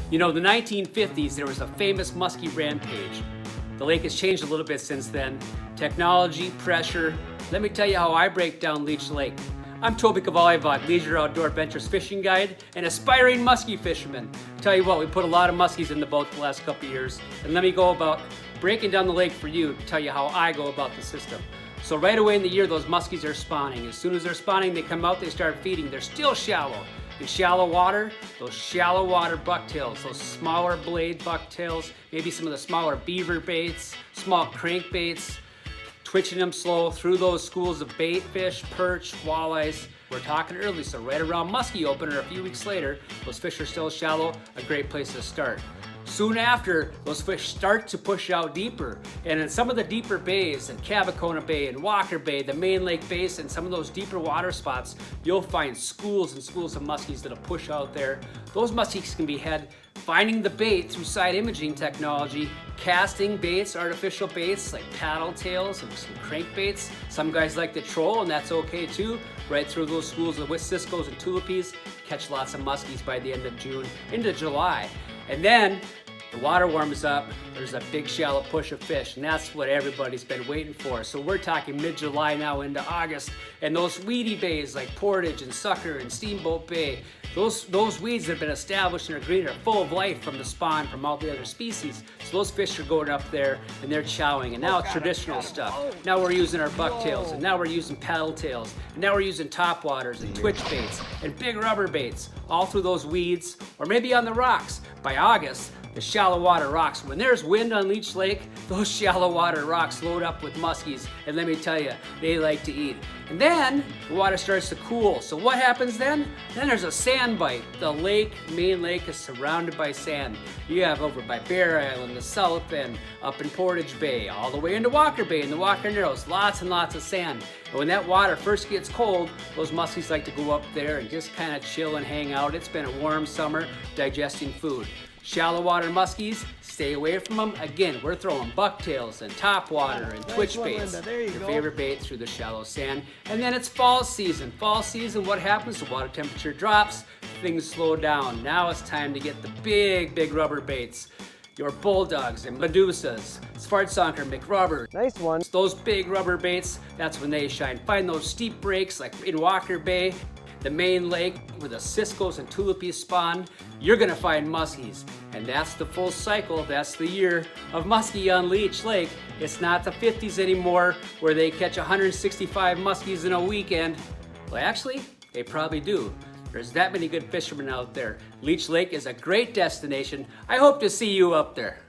You know, in the 1950s, there was a famous musky rampage. The lake has changed a little bit since then. Technology, pressure. Let me tell you how I break down Leech Lake. I'm Toby Cavalli, Leisure Outdoor Adventures Fishing Guide and aspiring musky fisherman. Tell you what, we put a lot of muskies in the boat the last couple of years, and let me go about breaking down the lake for you to tell you how I go about the system. So right away in the year, those muskies are spawning. As soon as they're spawning, they come out, they start feeding. They're still shallow. In shallow water, those shallow water bucktails, those smaller blade bucktails, maybe some of the smaller beaver baits, small crankbaits, twitching them slow through those schools of bait fish, perch, walleyes. We're talking early, so right around musky opener a few weeks later, those fish are still shallow, a great place to start. Soon after, those fish start to push out deeper, and in some of the deeper bays, in Cabacona Bay and Walker Bay, the main lake basin, some of those deeper water spots, you'll find schools and schools of muskies that'll push out there. Those muskies can be had finding the bait through side imaging technology, casting baits, artificial baits like paddle tails and some crankbaits. Some guys like to troll, and that's okay too. Right through those schools of ciscos and tulipies, catch lots of muskies by the end of June into July. And then the water warms up, there's a big shallow push of fish, and that's what everybody's been waiting for. So we're talking mid-July now into August, and those weedy bays like Portage and Sucker and Steamboat Bay, those weeds that have been established and are green are full of life from the spawn from all the other species. So those fish are going up there and they're chowing, and now it's traditional stuff. Now we're using our bucktails, and now we're using paddle tails, and now we're using topwaters and twitch baits and big rubber baits all through those weeds or maybe on the rocks. By August, the shallow water rocks, when there's wind on Leech Lake, those shallow water rocks load up with muskies, and let me tell you, they like to eat. And then the water starts to cool. So what happens then? Then there's a sand bite. The lake, main lake, is surrounded by sand. You have over by Bear Island, the south end, up in Portage Bay, all the way into Walker Bay and the Walker Narrows, lots and lots of sand. And when that water first gets cold, those muskies like to go up there and just kind of chill and hang out. It's been a warm summer, digesting food. Shallow water muskies, stay away from them. Again, we're throwing bucktails and topwater and twitch baits, your favorite bait through the shallow sand. And then it's fall season. Fall season, what happens? The water temperature drops, things slow down. Now it's time to get the big rubber baits. Your bulldogs and medusas, Svartsanker, McRubber. Nice one. Those big rubber baits, that's when they shine. Find those steep breaks like in Walker Bay, the main lake where the ciscos and tulipies spawn, you're gonna find muskies. And that's the full cycle, that's the year of muskie on Leech Lake. It's not the 50s anymore where they catch 165 muskies in a weekend. Well, actually, they probably do. There's that many good fishermen out there. Leech Lake is a great destination. I hope to see you up there.